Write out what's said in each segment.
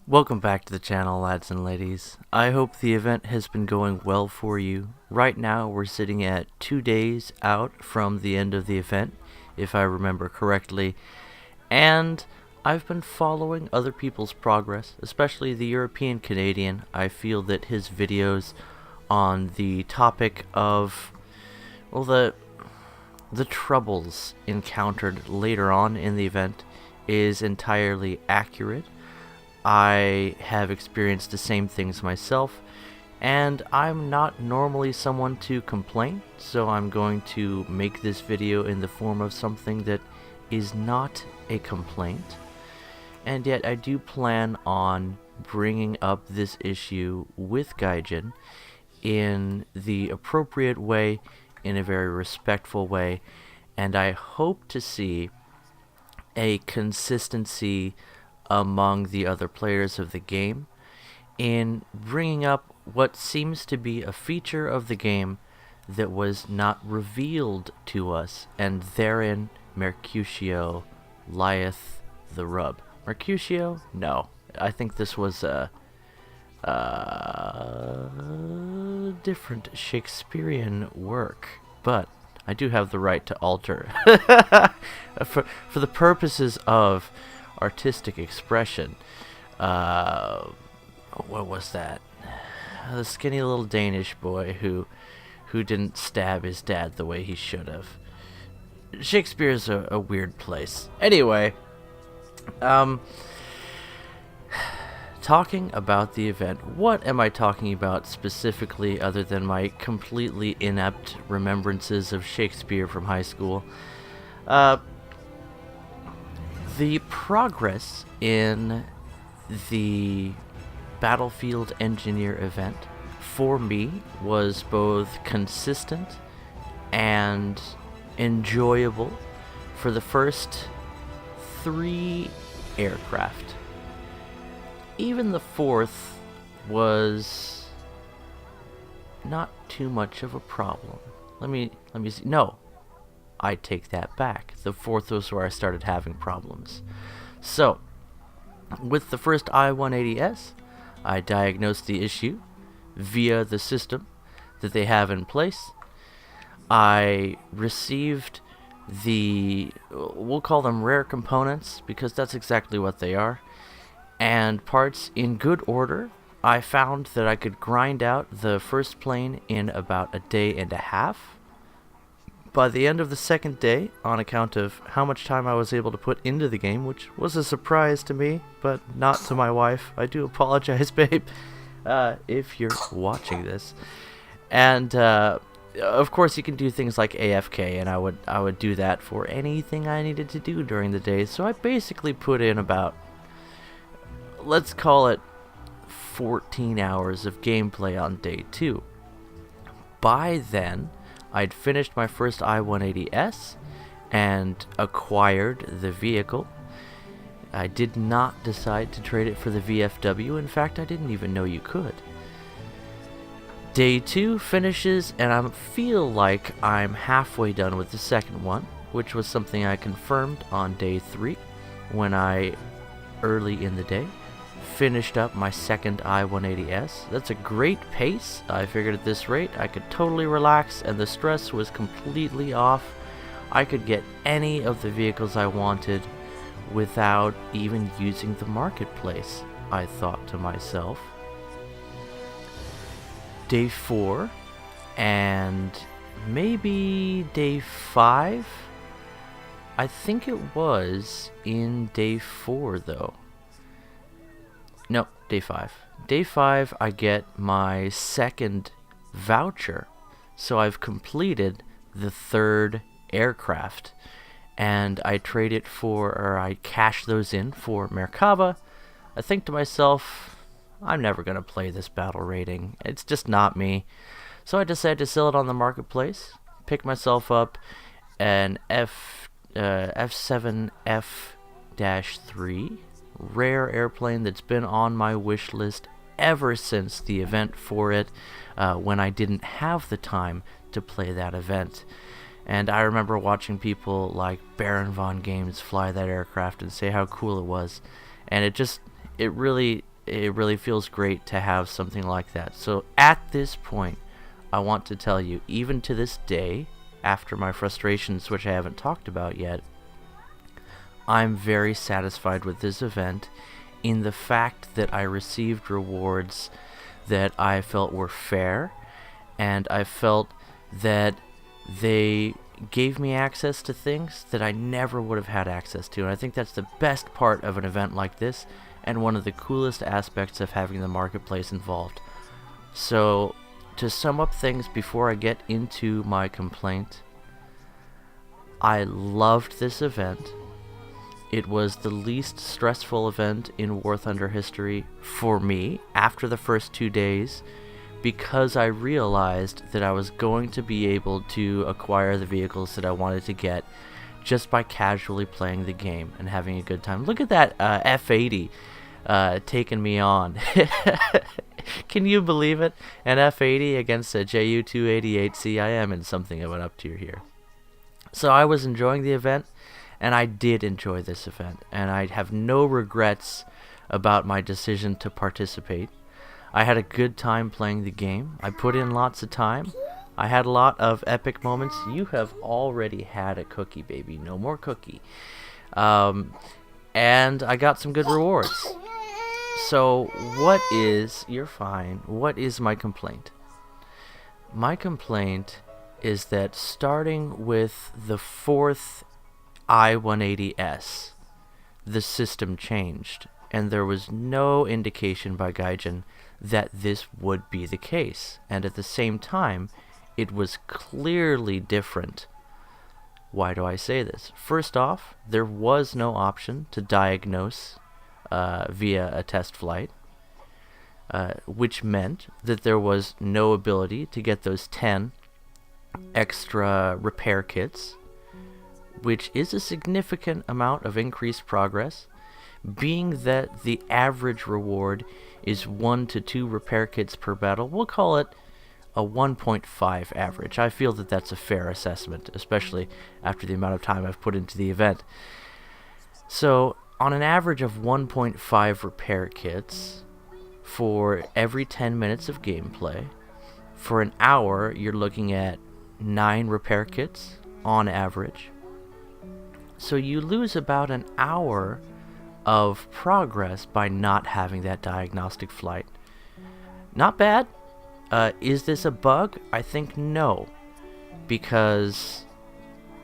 Welcome back to the channel, lads and ladies. I hope the event has been going well for you. Right now we're sitting at 2 days out from the end of the event, if I remember correctly, and I've been following other people's progress, especially the European Canadian. I feel that his videos on the topic of, well, the troubles encountered later on in the event is entirely accurate. I have experienced the same things myself, and I'm not normally someone to complain, so I'm going to make this video in the form of something that is not a complaint. And yet I do plan on bringing up this issue with Gaijin in the appropriate way, in a very respectful way, and I hope to see a consistency among the other players of the game in bringing up what seems to be a feature of the game that was not revealed to us, and therein Mercutio lieth the rub. Mercutio? No. I think this was a different Shakespearean work, but I do have the right to alter for the purposes of artistic expression. What was that? The skinny little Danish boy who didn't stab his dad the way he should have. Shakespeare's a weird place. Anyway, talking about the event, what am I talking about specifically other than my completely inept remembrances of Shakespeare from high school? The progress in the Battlefield Engineer event for me was both consistent and enjoyable for the first 3 aircraft. Even the 4th was not too much of a problem. Let me see. No, I take that back. The 4th was where I started having problems. So, with the first I-180S, I diagnosed the issue via the system that they have in place. I received we'll call them rare components, because that's exactly what they are, and parts in good order. I found that I could grind out the first plane in about a day and a half. By the end of the second day, on account of how much time I was able to put into the game, which was a surprise to me, but not to my wife. I do apologize, babe, if you're watching this. And of course, you can do things like AFK, and I would do that for anything I needed to do during the day. So I basically put in about, let's call it 14 hours of gameplay on day 2. By then, I'd finished my first I-180S and acquired the vehicle. I did not decide to trade it for the VFW. In fact, I didn't even know you could. Day 2 finishes, and I feel like I'm halfway done with the second one, which was something I confirmed on day 3 when I, early in the day, finished up my second I-180S. That's a great pace. I figured at this rate I could totally relax, and the stress was completely off. I could get any of the vehicles I wanted without even using the marketplace, I thought to myself. Day 4 and maybe day 5. I think it was in day 4 though. No, day 5. Day 5, I get my second voucher. So I've completed the 3rd aircraft. And I trade it for, or I cash those in for Merkava. I think to myself, I'm never going to play this battle rating. It's just not me. So I decided to sell it on the marketplace. Pick myself up an F7F-3. Rare airplane that's been on my wish list ever since the event for it, when I didn't have the time to play that event. And I remember watching people like Baron von Games fly that aircraft and say how cool it was. And it really it really feels great to have something like that. So at this point, I want to tell you, even to this day, after my frustrations, which I haven't talked about yet, I'm very satisfied with this event in the fact that I received rewards that I felt were fair, and I felt that they gave me access to things that I never would have had access to. And I think that's the best part of an event like this, and one of the coolest aspects of having the marketplace involved. So, to sum up things before I get into my complaint, I loved this event. It was the least stressful event in War Thunder history for me after the first 2 days, because I realized that I was going to be able to acquire the vehicles that I wanted to get just by casually playing the game and having a good time. Look at that F80 taking me on. Can you believe it? An F80 against a JU-288C. I am in something of an up tier here. So I was enjoying the event, and I did enjoy this event, and I have no regrets about my decision to participate. I had a good time playing the game. I put in lots of time. I had a lot of epic moments. You have already had a cookie, baby. No more cookie. And I got some good rewards. So you're fine. What is my complaint? My complaint is that starting with the 4th I-180S, the system changed, and there was no indication by Gaijin that this would be the case, and at the same time, it was clearly different. Why do I say this? First off, there was no option to diagnose via a test flight, which meant that there was no ability to get those 10 extra repair kits, which is a significant amount of increased progress, being that the average reward is 1 to 2 repair kits per battle. We'll call it a 1.5 average. I feel that that's a fair assessment, especially after the amount of time I've put into the event. So, on an average of 1.5 repair kits for every 10 minutes of gameplay, for an hour you're looking at 9 repair kits on average. So you lose about an hour of progress by not having that diagnostic flight. Not bad. Is this a bug? I think no, because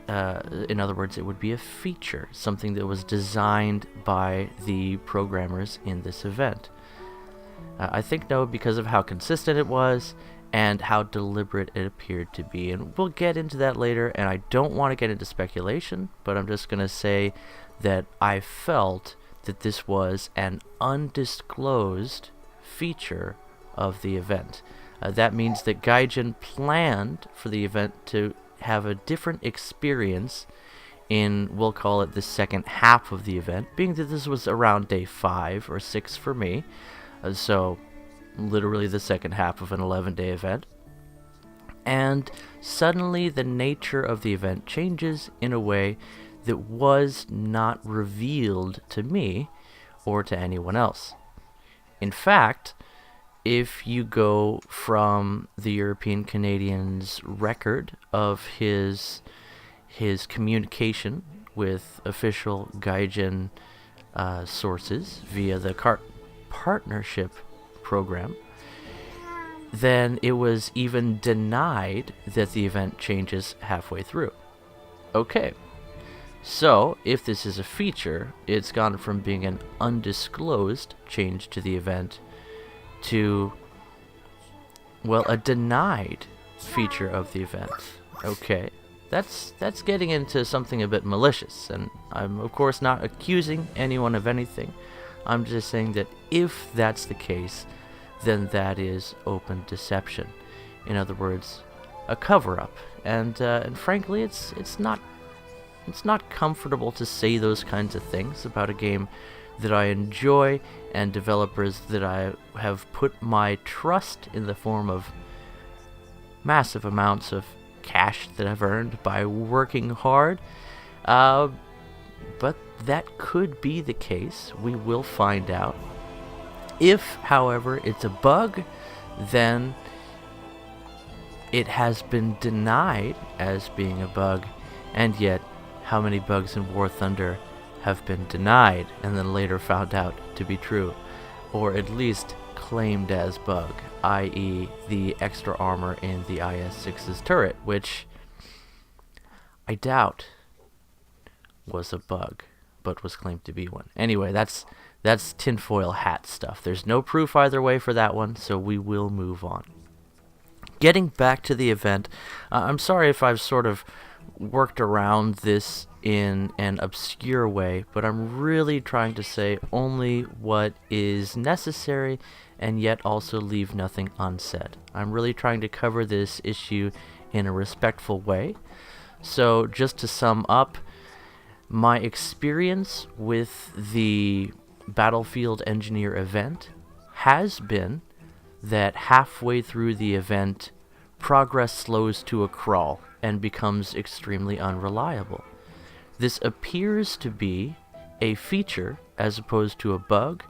in other words, it would be a feature, something that was designed by the programmers in this event. I think no, because of how consistent it was and how deliberate it appeared to be. And we'll get into that later, and I don't want to get into speculation, but I'm just going to say that I felt that this was an undisclosed feature of the event. That means that Gaijin planned for the event to have a different experience in, we'll call it the second half of the event, being that this was around day 5 or 6 for me, so literally the second half of an 11-day event. And suddenly the nature of the event changes in a way that was not revealed to me or to anyone else. In fact, if you go from the European Canadian's record of his communication with official Gaijin sources via the partnership program, then it was even denied that the event changes halfway through. Okay, so if this is a feature, it's gone from being an undisclosed change to the event to, well, a denied feature of the event. Okay, that's getting into something a bit malicious, and I'm of course not accusing anyone of anything. I'm just saying that if that's the case, then that is open deception. In other words, a cover-up, and frankly, it's not comfortable to say those kinds of things about a game that I enjoy and developers that I have put my trust in the form of massive amounts of cash that I've earned by working hard. But that could be the case. We will find out. If, however, it's a bug, then it has been denied as being a bug, and yet how many bugs in War Thunder have been denied and then later found out to be true, or at least claimed as bug, i.e. the extra armor in the IS-6's turret, which I doubt was a bug, but was claimed to be one. Anyway, that's tinfoil hat stuff. There's no proof either way for that one, so we will move on. Getting back to the event, I'm sorry if I've sort of worked around this in an obscure way, but I'm really trying to say only what is necessary and yet also leave nothing unsaid. I'm really trying to cover this issue in a respectful way. So just to sum up, my experience with the Battlefield Engineer event has been that halfway through the event, progress slows to a crawl and becomes extremely unreliable. This appears to be a feature as opposed to a bug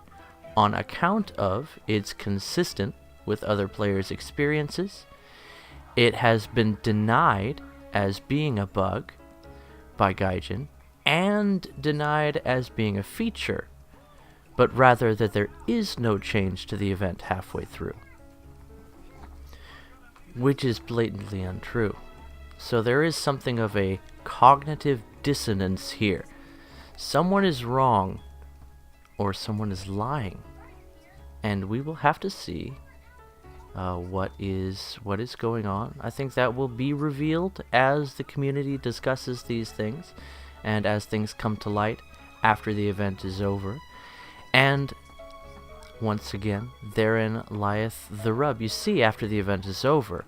on account of it's consistent with other players' experiences. It has been denied as being a bug by Gaijin and denied as being a feature, but rather that there is no change to the event halfway through, which is blatantly untrue. So there is something of a cognitive dissonance here. Someone is wrong, or someone is lying, and we will have to see what is going on. I think that will be revealed as the community discusses these things, and as things come to light after the event is over. And once again, therein lieth the rub. You see, after the event is over,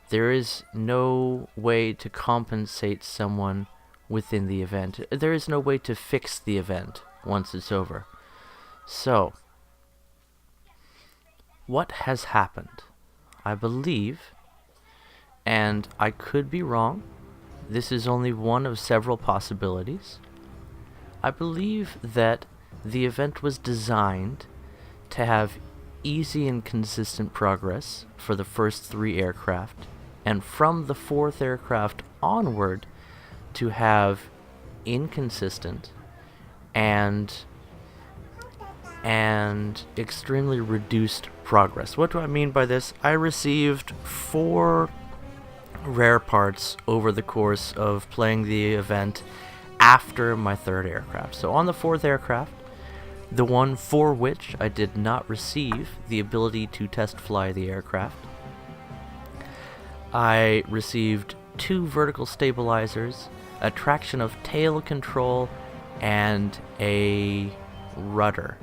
there is no way to compensate someone within the event. There is no way to fix the event once it's over. So, what has happened? I believe, and I could be wrong, this is only one of several possibilities. I believe that the event was designed to have easy and consistent progress for the first 3 aircraft, and from the 4th aircraft onward to have inconsistent and extremely reduced progress. What do I mean by this? I received 4 rare parts over the course of playing the event after my 3rd aircraft. So on the 4th aircraft, the one for which I did not receive the ability to test fly the aircraft, I received 2 vertical stabilizers, a traction of tail control, and a rudder.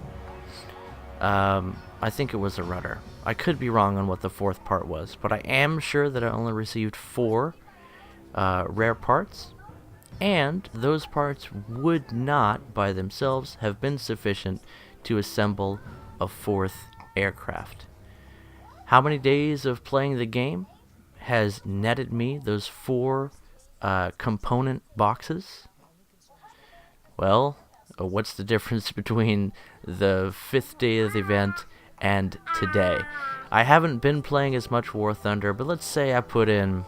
I think it was a rudder. I could be wrong on what the 4th part was, but I am sure that I only received 4 rare parts, and those parts would not, by themselves, have been sufficient to assemble a 4th aircraft. How many days of playing the game has netted me those 4 component boxes? Well, what's the difference between the 5th day of the event and today? I haven't been playing as much War Thunder, but let's say I put in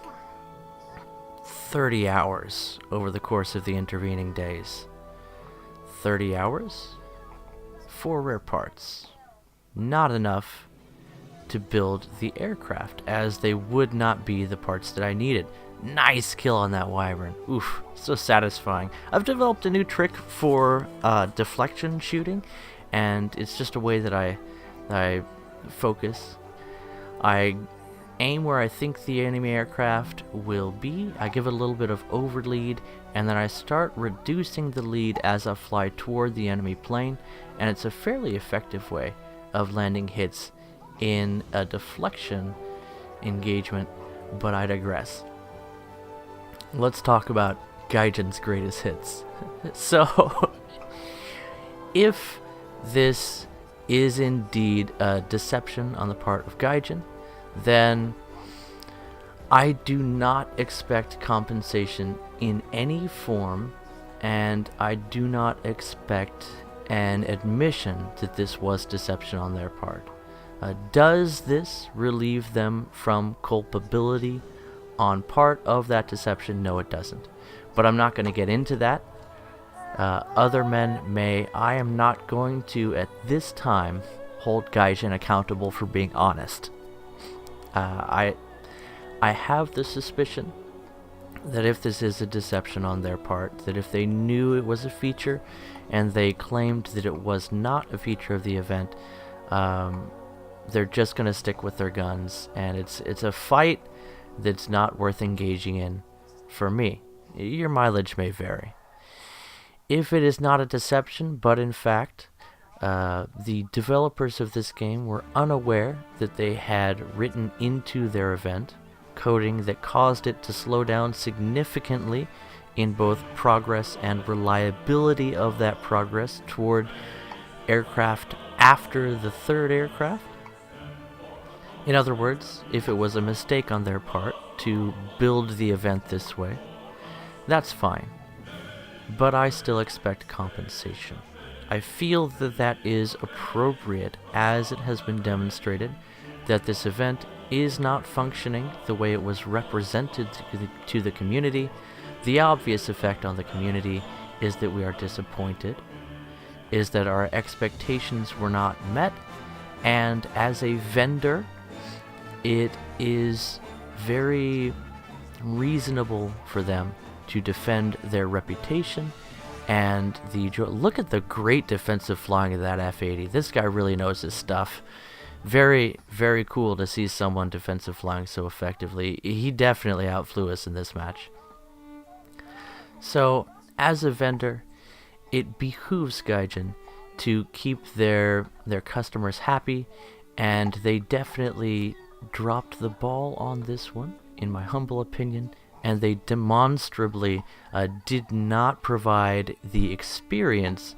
30 hours over the course of the intervening days. 30 hours? 4 rare parts. Not enough to build the aircraft, as they would not be the parts that I needed. Nice kill on that wyvern. Oof, so satisfying. I've developed a new trick for deflection shooting, and it's just a way that I focus. I aim where I think the enemy aircraft will be, I give it a little bit of overlead, and then I start reducing the lead as I fly toward the enemy plane, and it's a fairly effective way of landing hits in a deflection engagement, but I digress. Let's talk about Gaijin's greatest hits. So, if this is indeed a deception on the part of Gaijin, then I do not expect compensation in any form, and I do not expect an admission that this was deception on their part. Does this relieve them from culpability on part of that deception? No, it doesn't. But I'm not going to get into that. Other men may. I am not going to, at this time, hold Gaijin accountable for being honest. I have the suspicion that if this is a deception on their part, that if they knew it was a feature and they claimed that it was not a feature of the event, they're just going to stick with their guns, and it's a fight that's not worth engaging in for me. Your mileage may vary. If it is not a deception, but in fact, the developers of this game were unaware that they had written into their event coding that caused it to slow down significantly in both progress and reliability of that progress toward aircraft after the third aircraft. In other words, if it was a mistake on their part to build the event this way, that's fine. But I still expect compensation. I feel that that is appropriate, as it has been demonstrated that this event is not functioning the way it was represented to the community. The obvious effect on the community is that we are disappointed, is that our expectations were not met, and as a vendor, it is very reasonable for them to defend their reputation and look at the great defensive flying of that F-80. This guy really knows his stuff. Very, very cool to see someone defensive flying so effectively. He definitely outflew us in this match. So, as a vendor, it behooves Gaijin to keep their customers happy, and they definitely dropped the ball on this one, in my humble opinion, and they demonstrably did not provide the experience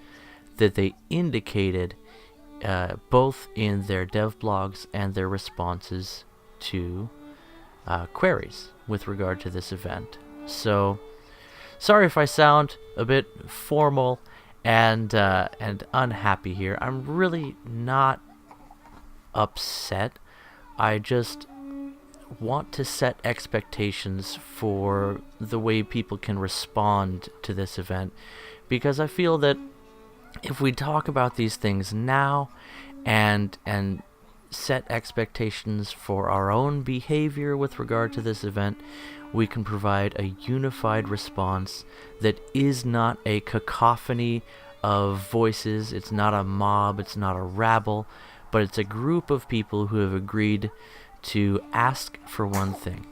that they indicated both in their dev blogs and their responses to queries with regard to this event. So, sorry if I sound a bit formal and unhappy here. I'm really not upset. I just want to set expectations for the way people can respond to this event, because I feel that if we talk about these things now and set expectations for our own behavior with regard to this event, we can provide a unified response that is not a cacophony of voices. It's not a mob, it's not a rabble, but it's a group of people who have agreed to ask for one thing.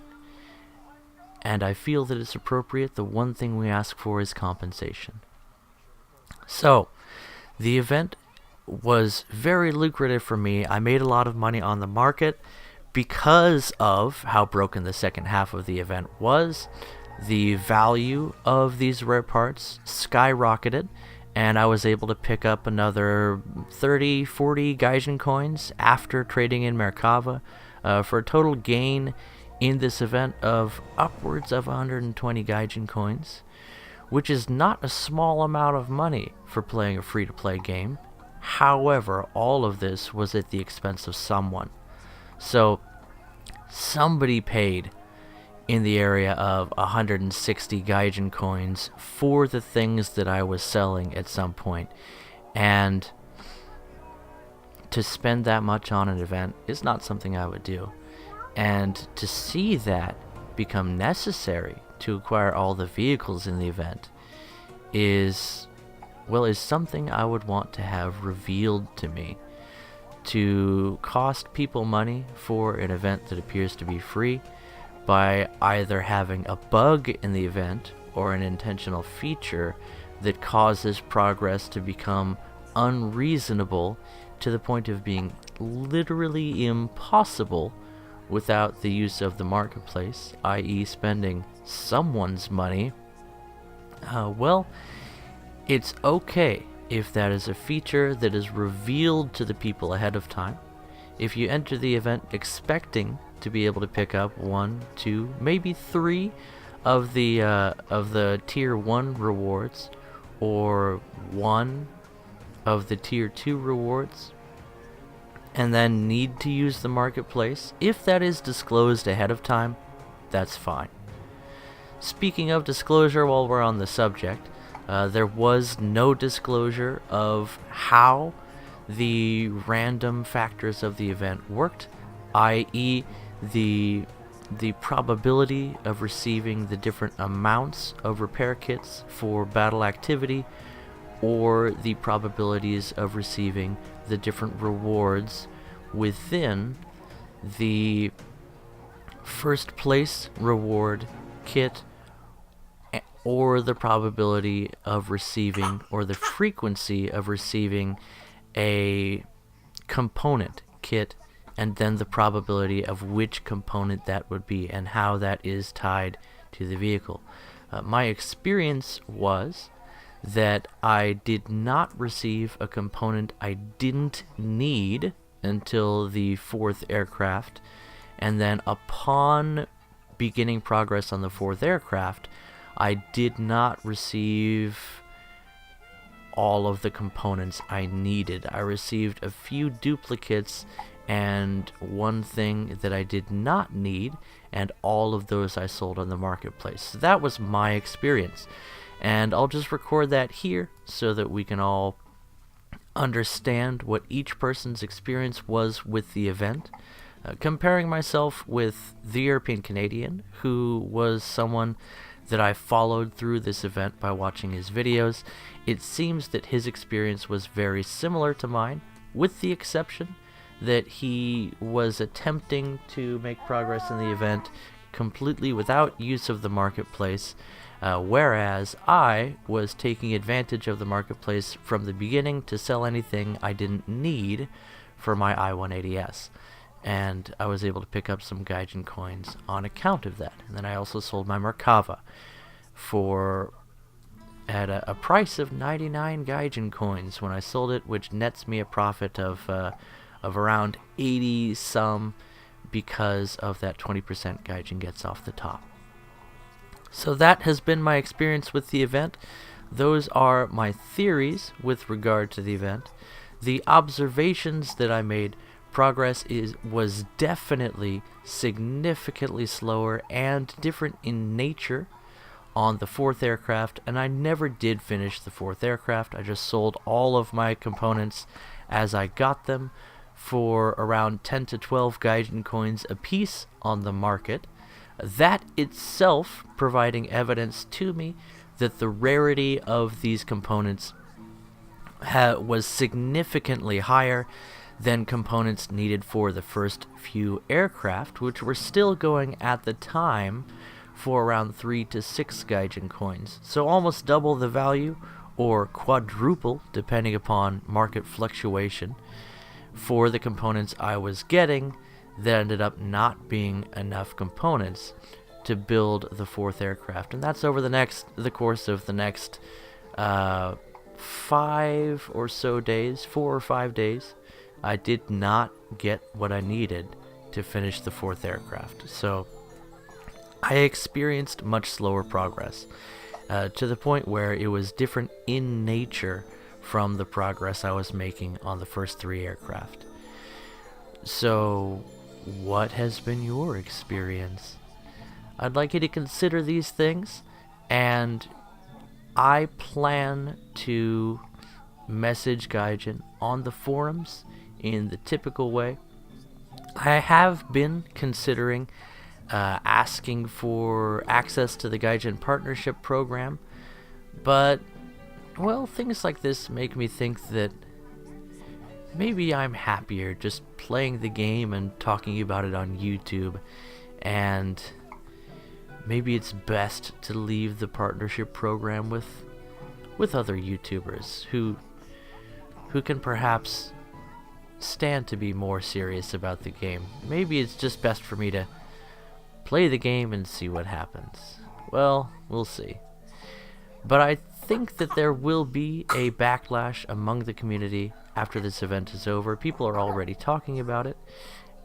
And I feel that it's appropriate. The one thing we ask for is compensation. So, the event was very lucrative for me. I made a lot of money on the market because of how broken the second half of the event was. The value of these rare parts skyrocketed, and I was able to pick up another 30, 40 Gaijin coins after trading in Merkava, for a total gain in this event of upwards of 120 Gaijin coins, which is not a small amount of money for playing a free-to-play game. However, all of this was at the expense of someone. So, somebody paid in the area of 160 Gaijin coins for the things that I was selling at some point. And to spend that much on an event is not something I would do. And to see that become necessary to acquire all the vehicles in the event is something I would want to have revealed to me. To cost people money for an event that appears to be free by either having a bug in the event or an intentional feature that causes progress to become unreasonable to the point of being literally impossible without the use of the marketplace, i.e. spending someone's money, it's okay if that is a feature that is revealed to the people ahead of time. If you enter the event expecting to be able to pick up 1, 2, maybe 3 of the tier 1 rewards, or 1 of the Tier 2 rewards, and then need to use the marketplace. If that is disclosed ahead of time, that's fine. Speaking of disclosure, while we're on the subject, there was no disclosure of how the random factors of the event worked, i.e. the probability of receiving the different amounts of repair kits for battle activity, or the probabilities of receiving the different rewards within the first place reward kit, or the probability of receiving, or the frequency of receiving, a component kit, and then the probability of which component that would be and how that is tied to the vehicle. My experience was that I did not receive a component I didn't need until the 4th aircraft, and then upon beginning progress on the 4th aircraft, I did not receive all of the components I needed. I received a few duplicates and one thing that I did not need, and all of those I sold on the marketplace. So that was my experience, and I'll just record that here so that we can all understand what each person's experience was with the event. Comparing myself with the European Canadian, who was someone that I followed through this event by watching his videos, it seems that his experience was very similar to mine, with the exception that he was attempting to make progress in the event completely without use of the marketplace, whereas I was taking advantage of the marketplace from the beginning to sell anything I didn't need for my I-180S. And I was able to pick up some Gaijin coins on account of that. And then I also sold my Merkava at a price of 99 Gaijin coins when I sold it, which nets me a profit of around 80 some, because of that 20% Gaijin gets off the top. So that has been my experience with the event. Those are my theories with regard to the event. The observations that I made: progress was definitely significantly slower and different in nature on the 4th aircraft, and I never did finish the 4th aircraft. I just sold all of my components as I got them for around 10 to 12 Gaijin coins a piece on the market. That itself providing evidence to me that the rarity of these components was significantly higher than components needed for the first few aircraft, which were still going at the time for around 3 to 6 Gaijin coins. So almost double the value, or quadruple, depending upon market fluctuation, for the components I was getting that ended up not being enough components to build the 4th aircraft. And that's over the course of the next 4 or 5 days. I did not get what I needed to finish the 4th aircraft. So I experienced much slower progress, to the point where it was different in nature from the progress I was making on the first 3 aircraft. So what has been your experience? I'd like you to consider these things, and I plan to message Gaijin on the forums in the typical way. I have been considering asking for access to the Gaijin Partnership Program, but, well, things like this make me think that maybe I'm happier just playing the game and talking about it on YouTube, and maybe it's best to leave the partnership program with other YouTubers who can perhaps stand to be more serious about the game. Maybe it's just best for me to play the game and see what happens. Well, we'll see. But I think that there will be a backlash among the community after this event is over. People are already talking about it,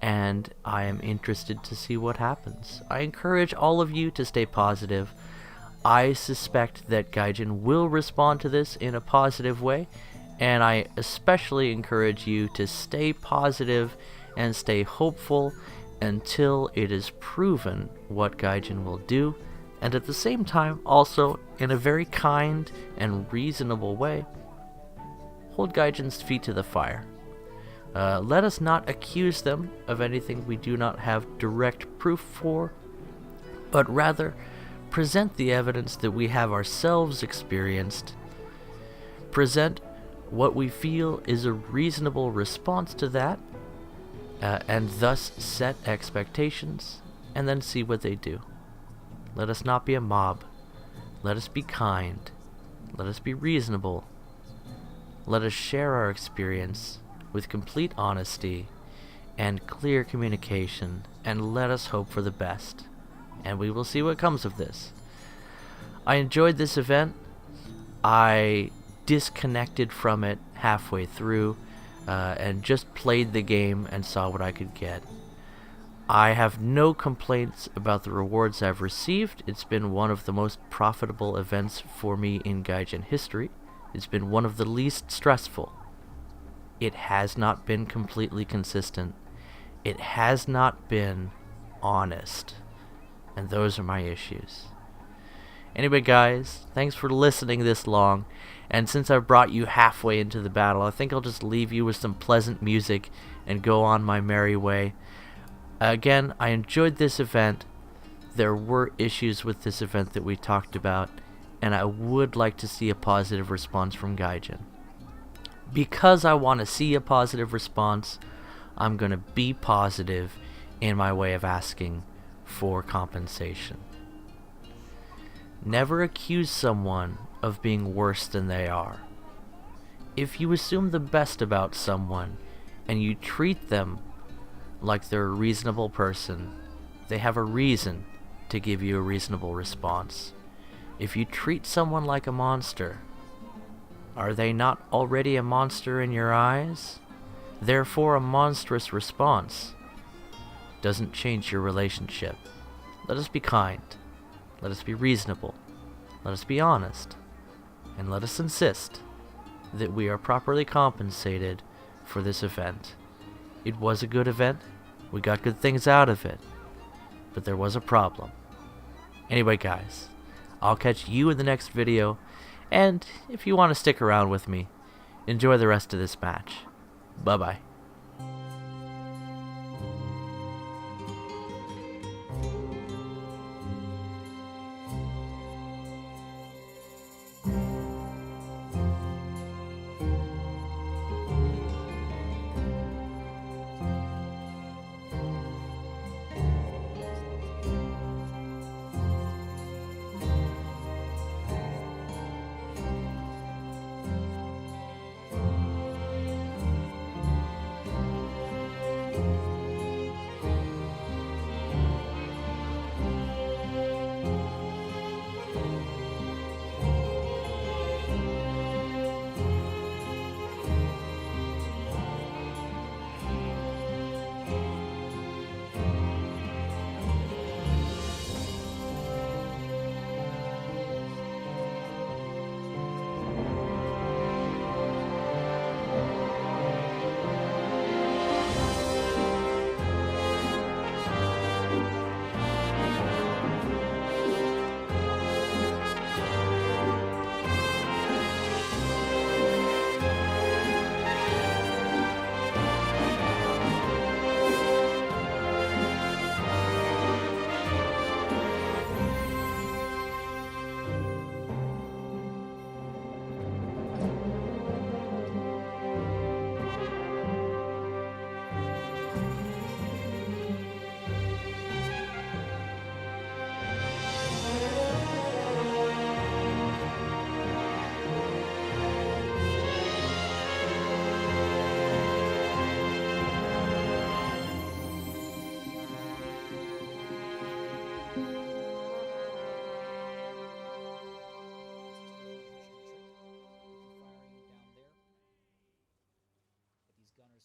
and I am interested to see what happens. I encourage all of you to stay positive. I suspect that Gaijin will respond to this in a positive way, and I especially encourage you to stay positive and stay hopeful until it is proven what Gaijin will do, and at the same time, also, in a very kind and reasonable way, hold Gaijin's feet to the fire. Let us not accuse them of anything we do not have direct proof for, but rather present the evidence that we have ourselves experienced, present what we feel is a reasonable response to that, and thus set expectations, and then see what they do. Let us not be a mob. Let us be kind. Let us be reasonable. Let us share our experience with complete honesty and clear communication, and let us hope for the best. And we will see what comes of this. I enjoyed this event. I disconnected from it halfway through and just played the game and saw what I could get. I have no complaints about the rewards I've received. It's been one of the most profitable events for me in Gaijin history. It's been one of the least stressful. It has not been completely consistent. It has not been honest. And those are my issues. Anyway, guys, thanks for listening this long. And since I've brought you halfway into the battle, I think I'll just leave you with some pleasant music and go on my merry way. Again, I enjoyed this event. There were issues with this event that we talked about, and I would like to see a positive response from Gaijin. Because I want to see a positive response, I'm going to be positive in my way of asking for compensation. Never accuse someone of being worse than they are. If you assume the best about someone and you treat them like they're a reasonable person, they have a reason to give you a reasonable response. If you treat someone like a monster, are they not already a monster in your eyes? Therefore, a monstrous response doesn't change your relationship. Let us be kind. Let us be reasonable. Let us be honest. And let us insist that we are properly compensated for this event. It was a good event. We got good things out of it. But there was a problem. Anyway, guys, I'll catch you in the next video. And if you want to stick around with me, enjoy the rest of this match. Bye-bye.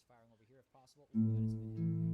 Firing over here if possible.